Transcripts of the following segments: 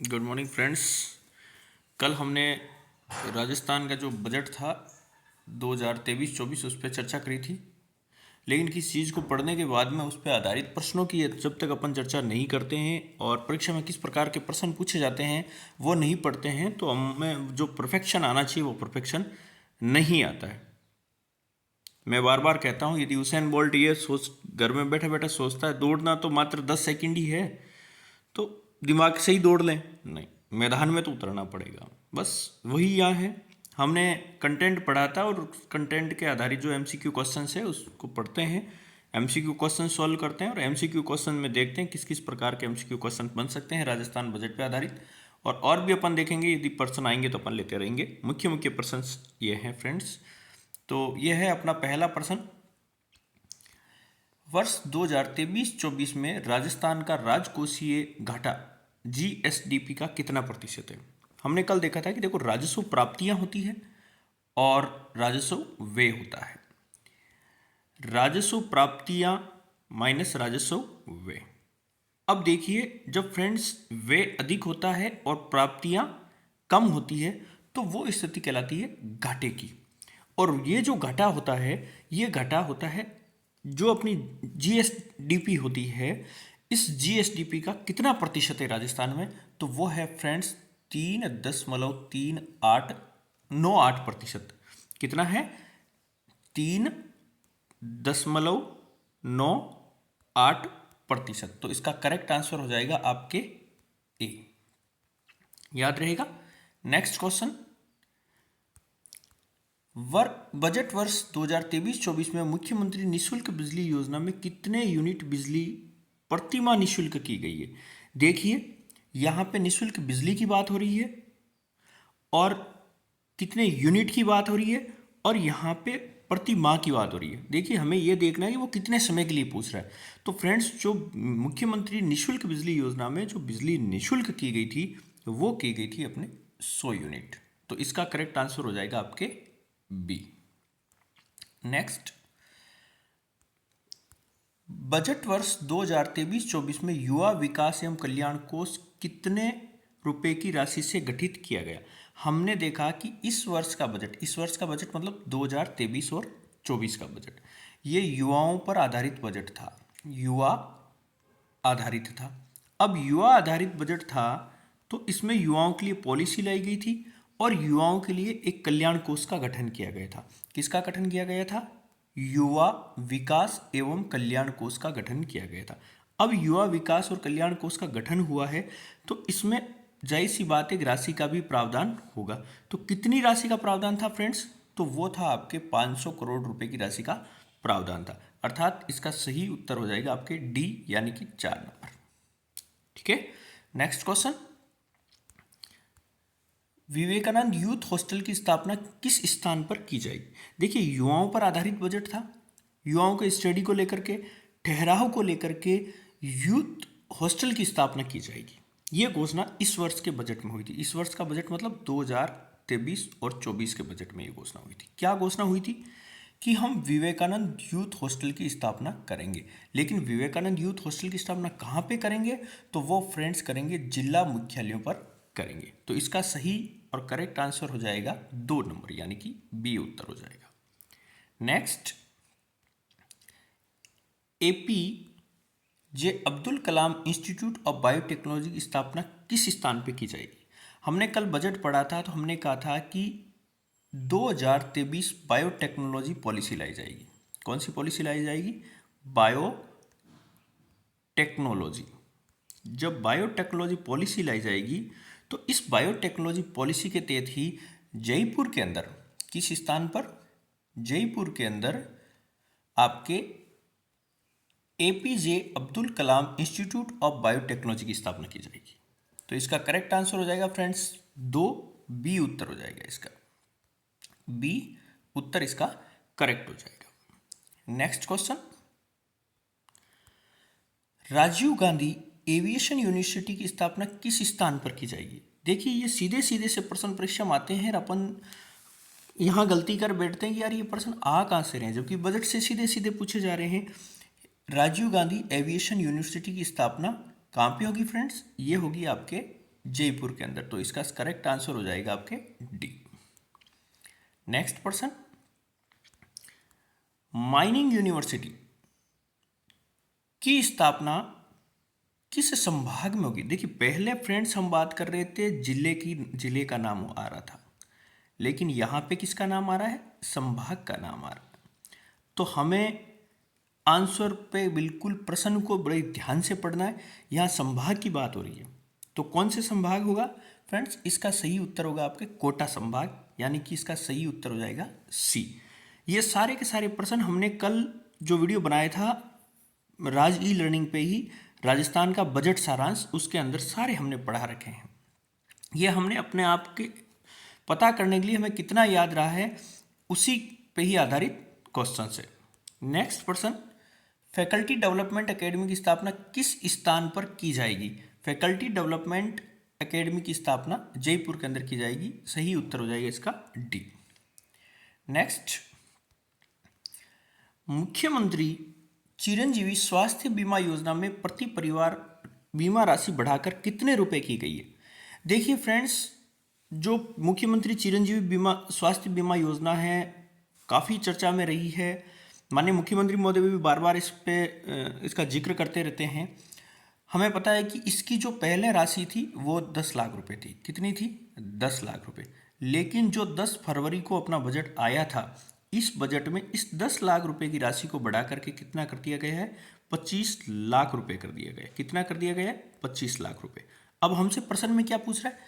Good morning friends. कल हमने राजस्थान का जो बजट था 2023-24 उस पर चर्चा करी थी, लेकिन किसी चीज़ को पढ़ने के बाद में उस पर आधारित प्रश्नों की जब तक अपन चर्चा नहीं करते हैं और परीक्षा में किस प्रकार के प्रश्न पूछे जाते हैं वो नहीं पढ़ते हैं तो हमें जो परफेक्शन आना चाहिए वो परफेक्शन नहीं आता है। मैं बार बार कहता हूँ, यदि हुसैन बोल्ट ये सोच घर में बैठे बैठे सोचता है दौड़ना तो मात्र 10 सेकंड ही है तो दिमाग से ही दौड़ लें, नहीं, मैदान में तो उतरना पड़ेगा। बस वही यहाँ है। हमने कंटेंट पढ़ा था और कंटेंट के आधारित जो एमसीक्यू क्वेश्चन है उसको पढ़ते हैं, एमसीक्यू क्वेश्चन सॉल्व करते हैं और एमसीक्यू क्वेश्चन में देखते हैं किस किस प्रकार के एमसीक्यू क्वेश्चन बन सकते हैं राजस्थान बजट पे आधारित। और भी अपन देखेंगे, यदि प्रश्न आएंगे तो अपन लेते रहेंगे। मुख्य मुख्य प्रश्न ये हैं फ्रेंड्स। तो ये है अपना पहला प्रश्न। वर्ष 2023-24 में राजस्थान का राजकोषीय घाटा जीएसडीपी का कितना प्रतिशत है। हमने कल देखा था कि देखो, राजस्व प्राप्तियां होती है और राजस्व व्यय होता है। राजस्व प्राप्तियां माइनस राजस्व व्यय। अब देखिए, जब फ्रेंड्स व्यय अधिक होता है और प्राप्तियां कम होती है तो वो स्थिति कहलाती है घाटे की। और ये जो घाटा होता है, ये घाटा होता है जो अपनी जीएसडीपी होती है, इस जीएसडीपी का कितना प्रतिशत है राजस्थान में, तो वो है फ्रेंड्स 3.3898%। कितना है? 3.98%। तो इसका करेक्ट आंसर हो जाएगा आपके ए। याद रहेगा। Next question. बजट वर्ष 2023-24 में मुख्यमंत्री निशुल्क बिजली योजना में कितने यूनिट बिजली प्रतिमाह निशुल्क की गई है। देखिए, यहां पे निशुल्क बिजली की बात हो रही है और कितने यूनिट की बात हो रही है और यहां पे प्रति माह की बात हो रही है। देखिए, हमें यह देखना है कि वो कितने समय के लिए पूछ रहा है। तो फ्रेंड्स, जो मुख्यमंत्री निशुल्क बिजली योजना में जो बिजली निशुल्क की गई थी वो की गई थी अपने 100 यूनिट। तो इसका करेक्ट आंसर हो जाएगा आपके बी। नेक्स्ट, बजट वर्ष 2023-24 में युवा विकास एवं कल्याण कोष कितने रुपए की राशि से गठित किया गया। हमने देखा कि इस वर्ष का बजट मतलब 2023 और 24 का बजट, ये युवाओं पर आधारित बजट था, युवा आधारित था। अब युवा आधारित बजट था तो इसमें युवाओं के लिए पॉलिसी लाई गई थी और युवाओं के लिए एक कल्याण कोष का गठन किया गया था। किसका गठन किया गया था? युवा विकास एवं कल्याण कोष का गठन किया गया था। अब युवा विकास और कल्याण कोष का गठन हुआ है तो इसमें जाहिर सी बात है राशि का भी प्रावधान होगा। तो कितनी राशि का प्रावधान था फ्रेंड्स? तो वो था आपके 500 करोड़ रुपए की राशि का प्रावधान था। अर्थात इसका सही उत्तर हो जाएगा आपके डी, यानी कि 4 नंबर। ठीक है। Next question. Vivekananda youth hostel की स्थापना किस स्थान पर की जाएगी। देखिए, युवाओं पर आधारित बजट था, युवाओं के स्टडी को लेकर के, ठहराव को लेकर के यूथ हॉस्टल की स्थापना की जाएगी। यह घोषणा इस वर्ष के बजट में हुई थी। इस वर्ष का बजट मतलब 2023 और 24 के बजट में यह घोषणा हुई थी। क्या घोषणा हुई थी? कि हम विवेकानंद यूथ हॉस्टल की स्थापना करेंगे। लेकिन विवेकानंद यूथ हॉस्टल की स्थापना कहाँ पे करेंगे? तो वो फ्रेंड्स करेंगे जिला मुख्यालयों पर करेंगे। तो इसका सही और करेक्ट आंसर हो जाएगा 2 नंबर, यानी कि बी उत्तर हो जाएगा। Next, APJ Abdul Kalam institute of biotechnology की स्थापना किस स्थान पे की जाएगी। हमने कल बजट पढ़ा था तो हमने कहा था कि 2023 बायोटेक्नोलॉजी पॉलिसी लाई जाएगी। कौन सी पॉलिसी लाई जाएगी? बायोटेक्नोलॉजी। जब बायोटेक्नोलॉजी पॉलिसी लाई जाएगी तो इस बायोटेक्नोलॉजी पॉलिसी के तहत ही जयपुर के अंदर, किस स्थान पर? जयपुर के अंदर आपके APJ Abdul Kalam institute of biotechnology की स्थापना की जाएगी। तो इसका करेक्ट आंसर हो जाएगा फ्रेंड्स 2, बी उत्तर हो जाएगा इसका। बी उत्तर इसका करेक्ट हो जाएगा। Next question. Rajiv Gandhi aviation university की स्थापना किस स्थान पर की जाएगी। देखिए, ये सीधे सीधे से प्रश्न परीक्षा में आते हैं, अपन यहाँ गलती कर बैठते हैं कि यार ये प्रश्न आ कहाँ से रहे हैं, जबकि बजट से सीधे सीधे पूछे जा रहे हैं। राजीव गांधी एविएशन यूनिवर्सिटी की स्थापना कहाँ पे होगी फ्रेंड्स? ये होगी आपके जयपुर के अंदर। तो इसका करेक्ट आंसर हो जाएगा आपके D. Next person, mining university की स्थापना किस संभाग में होगी? देखिए पहले फ्रेंड्स हम बात कर रहे थे जिले का नाम आ रहा था, लेकिन यहाँ पे किसका नाम आ रहा है? संभाग का नाम आ रहा है। तो हमें आंसर पे बिल्कुल प्रश्न को बड़े ध्यान से पढ़ना है। यहाँ संभाग की बात हो रही है, तो कौन से संभाग होगा फ्रेंड्स? इसका सही उत्तर होगा आपके कोटा संभाग, यानी कि इसका सही उत्तर हो जाएगा सी। ये सारे के सारे प्रश्न हमने कल जो वीडियो बनाया था राज ई लर्निंग पे ही, राजस्थान का बजट सारांश, उसके अंदर सारे हमने पढ़ा रखे हैं। ये हमने अपने आप के पता करने के लिए हमें कितना याद रहा है, उसी पे ही आधारित क्वेश्चन है। Next person, faculty development academy की स्थापना किस स्थान पर की जाएगी? फैकल्टी डेवलपमेंट एकेडमी की स्थापना जयपुर के अंदर की जाएगी। सही उत्तर हो जाएगा इसका डी। नेक्स्ट, मुख्यमंत्री चिरंजीवी स्वास्थ्य बीमा योजना में प्रति परिवार बीमा राशि बढ़ाकर कितने रुपए की गई है? देखिए फ्रेंड्स, जो मुख्यमंत्री चिरंजीवी बीमा स्वास्थ्य बीमा योजना है काफ़ी चर्चा में रही है। माननीय मुख्यमंत्री महोदय भी बार बार इसका जिक्र करते रहते हैं। हमें पता है कि इसकी जो पहले राशि थी वो 10 लाख रुपए थी। कितनी थी? 10 लाख रुपए। लेकिन जो 10 फरवरी को अपना बजट आया था, इस बजट में इस 10 लाख रुपए की राशि को बढ़ा करके कितना कर दिया गया है? 25 लाख रुपए कर दिया गया। कितना कर दिया गया है? 25 लाख रुपए। अब हमसे प्रश्न में क्या पूछ रहा है?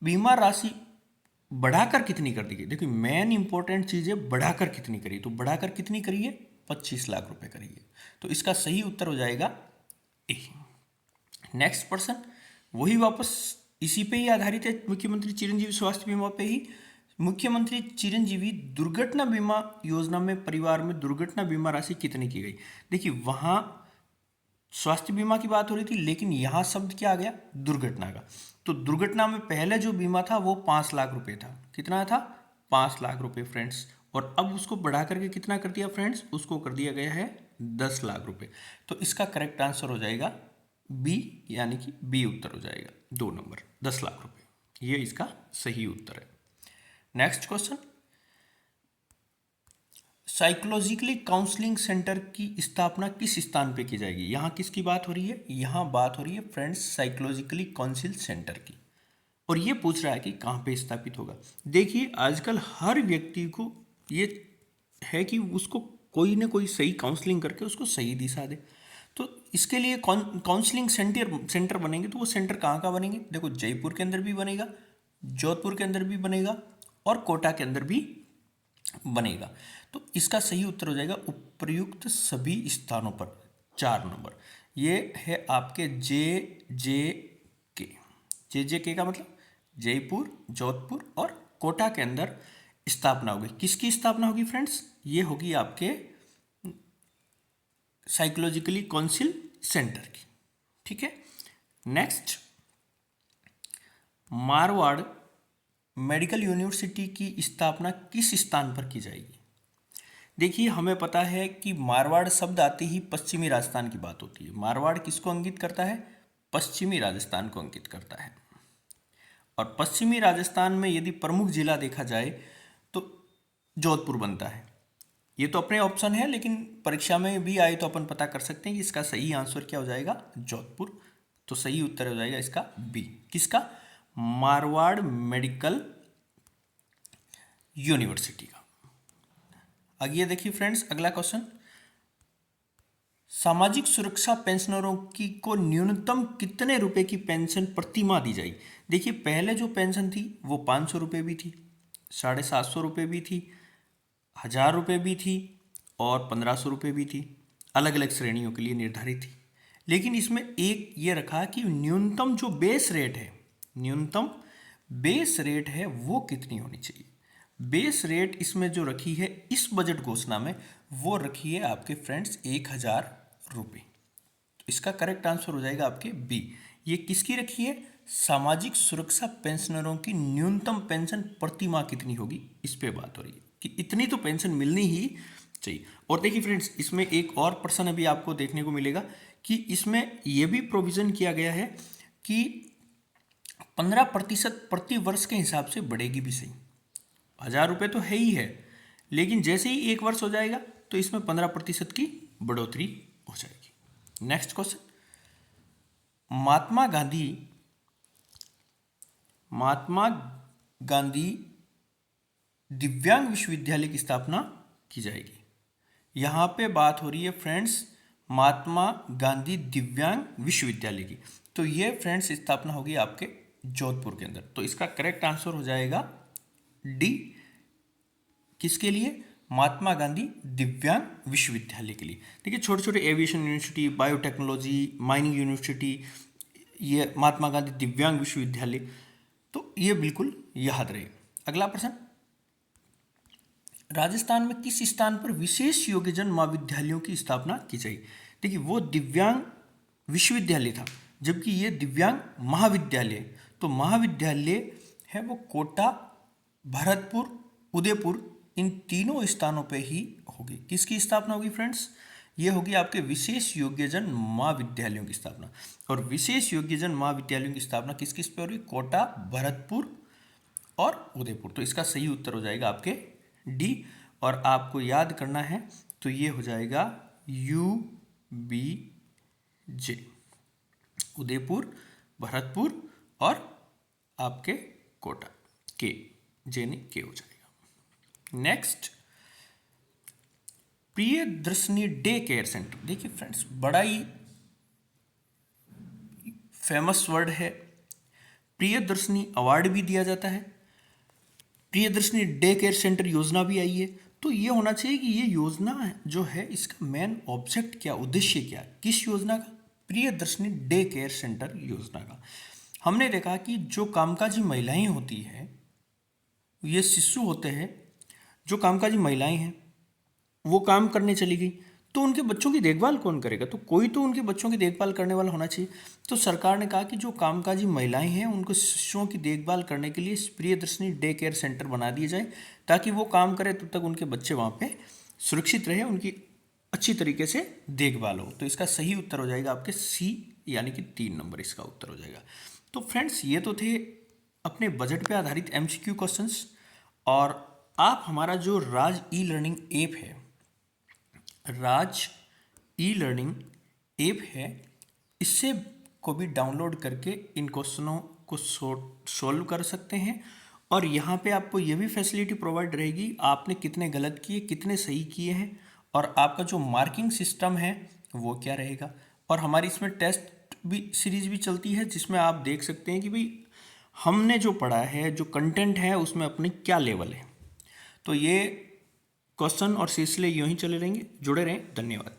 बीमा राशि बढ़ाकर कितनी कर दी गई? देखिए मेन इंपॉर्टेंट चीज है बढ़ाकर कितनी करी। तो बढ़ाकर कितनी करी है? 25 लाख रुपए करी है। तो इसका सही उत्तर हो जाएगा ए। नेक्स्ट पर्सन, वही वापस इसी पे ही आधारित है, मुख्यमंत्री चिरंजीवी स्वास्थ्य बीमा पे ही। मुख्यमंत्री चिरंजीवी दुर्घटना बीमा योजना में परिवार में दुर्घटना बीमा राशि कितनी की गई? देखिए वहां स्वास्थ्य बीमा की बात हो रही थी, लेकिन यहां शब्द क्या आ गया? दुर्घटना का। तो दुर्घटना में पहले जो बीमा था वो 5 लाख रुपए था। कितना था? 5 लाख रुपए फ्रेंड्स। और अब उसको बढ़ा करके कितना कर दिया फ्रेंड्स? उसको कर दिया गया है 10 लाख रुपए। तो इसका करेक्ट आंसर हो जाएगा बी, यानी कि बी उत्तर हो जाएगा 2 नंबर, 10 लाख रुपए। ये इसका सही उत्तर है। Next question, psychologically counselling centre की स्थापना किस स्थान पे की जाएगी? यहाँ किसकी बात हो रही है? यहाँ बात हो रही है फ्रेंड्स साइकोलॉजिकली काउंसिल सेंटर की। और ये पूछ रहा है कि कहाँ पे स्थापित होगा। देखिए आजकल हर व्यक्ति को ये है कि उसको कोई ना कोई सही काउंसलिंग करके उसको सही दिशा दे। तो इसके लिए काउंसलिंग सेंटर बनेंगे। तो वो सेंटर कहाँ कहाँ बनेंगे? देखो जयपुर के अंदर भी बनेगा, जोधपुर के अंदर भी बनेगा और कोटा के अंदर भी बनेगा। तो इसका सही उत्तर हो जाएगा उपयुक्त सभी स्थानों पर, 4 नंबर। ये है आपके जे के का मतलब जयपुर, जोधपुर और कोटा के अंदर स्थापना होगी। किसकी स्थापना होगी फ्रेंड्स? ये होगी आपके साइकोलॉजिकली काउंसिल सेंटर की। ठीक है। नेक्स्ट, मारवाड़ मेडिकल यूनिवर्सिटी की स्थापना किस स्थान पर की जाएगी? देखिए हमें पता है कि मारवाड़ शब्द आते ही पश्चिमी राजस्थान की बात होती है। मारवाड़ किसको अंकित करता है? पश्चिमी राजस्थान को अंकित करता है। और पश्चिमी राजस्थान में यदि प्रमुख जिला देखा जाए तो जोधपुर बनता है। ये तो अपने ऑप्शन है, लेकिन परीक्षा में भी आए तो अपन पता कर सकते हैं कि इसका सही आंसर क्या हो जाएगा? जोधपुर। तो सही उत्तर हो जाएगा इसका बी। किसका? मारवाड़ मेडिकल यूनिवर्सिटी का। आगे देखिए फ्रेंड्स, अगला क्वेश्चन, सामाजिक सुरक्षा पेंशनरों की को न्यूनतम कितने रुपए की पेंशन प्रति माह दी जाएगी? देखिए पहले जो पेंशन थी वो 500 रुपये भी थी, 750 रुपये भी थी, 1000 रुपये भी थी और 1500 रुपये भी थी। अलग अलग श्रेणियों के लिए निर्धारित थी। लेकिन इसमें एक ये रखा कि न्यूनतम जो बेस रेट है, न्यूनतम बेस रेट है वो कितनी होनी चाहिए? बेस रेट इसमें जो रखी है इस बजट घोषणा में, वो रखी है आपके फ्रेंड्स 1000 रुपये। तो इसका करेक्ट आंसर हो जाएगा आपके बी। ये किसकी रखी है? सामाजिक सुरक्षा पेंशनरों की न्यूनतम पेंशन प्रति माह कितनी होगी, इस पे बात हो रही है कि इतनी तो पेंशन मिलनी ही चाहिए। और देखिए फ्रेंड्स, इसमें एक और प्रश्न अभी आपको देखने को मिलेगा कि इसमें यह भी प्रोविजन किया गया है कि 15% प्रति वर्ष के हिसाब से बढ़ेगी भी सही। 1,000 रुपये तो है ही है, लेकिन जैसे ही 1 वर्ष हो जाएगा तो इसमें 15% की बढ़ोतरी हो जाएगी। नेक्स्ट क्वेश्चन, महात्मा गांधी दिव्यांग विश्वविद्यालय की स्थापना की जाएगी। यहाँ पे बात हो रही है फ्रेंड्स महात्मा गांधी दिव्यांग विश्वविद्यालय की, तो ये फ्रेंड्स स्थापना होगी आपके जोधपुर के अंदर। तो इसका करेक्ट आंसर हो जाएगा डी, किसके लिए? महात्मा गांधी दिव्यांग विश्वविद्यालय के लिए। देखिए छोटे छोटे aviation university, biotechnology, mining university, ये महात्मा गांधी दिव्यांग विश्वविद्यालय, तो ये बिल्कुल याद रहे। अगला प्रश्न, राजस्थान में किस स्थान पर विशेष योग्यजन महाविद्यालयों की स्थापना की जाएगी? देखिए वो दिव्यांग विश्वविद्यालय था, जबकि ये दिव्यांग महाविद्यालय, तो महाविद्यालय है वो कोटा, भरतपुर, उदयपुर, इन तीनों स्थानों पे ही होगी। किसकी स्थापना होगी फ्रेंड्स? ये होगी आपके विशेष योग्यजन महाविद्यालयों की स्थापना। और विशेष योग्यजन महाविद्यालयों की स्थापना किस किस पे हो रही? कोटा, भरतपुर और उदयपुर। तो इसका सही उत्तर हो जाएगा आपके डी, और आपको याद करना है तो ये हो जाएगा UBJ, उदयपुर, भरतपुर और आपके कोटा, के जे ने के हो जाएगा। Next, Priyadarshini day care centre. देखिए फ्रेंड्स बड़ा ही फेमस वर्ड है, प्रियदर्शनी अवार्ड भी दिया जाता है, प्रियदर्शनी डे केयर सेंटर योजना भी आई है। तो ये होना चाहिए कि ये योजना जो है इसका मेन ऑब्जेक्ट क्या, उद्देश्य क्या, किस योजना का? प्रियदर्शनी डे केयर सेंटर योजना का। हमने देखा कि जो कामकाजी महिलाएं होती है, ये शिशु होते हैं, जो कामकाजी महिलाएं हैं वो काम करने चली गई, तो उनके बच्चों की देखभाल कौन करेगा? तो कोई तो उनके बच्चों की देखभाल करने वाला होना चाहिए। तो सरकार ने कहा कि जो कामकाजी महिलाएं हैं उनको शिशुओं की देखभाल करने के लिए प्रियदर्शनी डे केयर सेंटर बना दिए जाए, ताकि वो काम करे तब तक उनके बच्चे वहाँ पे सुरक्षित रहे, उनकी अच्छी तरीके से देखभाल हो। तो इसका सही उत्तर हो जाएगा आपके सी, यानी कि 3 नंबर इसका उत्तर हो जाएगा। तो फ्रेंड्स ये तो थे अपने बजट पे आधारित MCQ क्वेश्चंस, और आप हमारा जो राज ई लर्निंग ऐप है, राज ई लर्निंग ऐप है, इससे को भी डाउनलोड करके इन क्वेश्चनों को सोल्व कर सकते हैं। और यहाँ पे आपको ये भी फैसिलिटी प्रोवाइड रहेगी, आपने कितने गलत किए, कितने सही किए हैं, और आपका जो मार्किंग सिस्टम है वो क्या रहेगा। और हमारी इसमें टेस्ट भी सीरीज भी चलती है, जिसमें आप देख सकते हैं कि भाई हमने जो पढ़ा है, जो कंटेंट है उसमें अपने क्या लेवल है। तो ये क्वेश्चन और सिलसिले यूं ही चले रहेंगे, जुड़े रहें। धन्यवाद।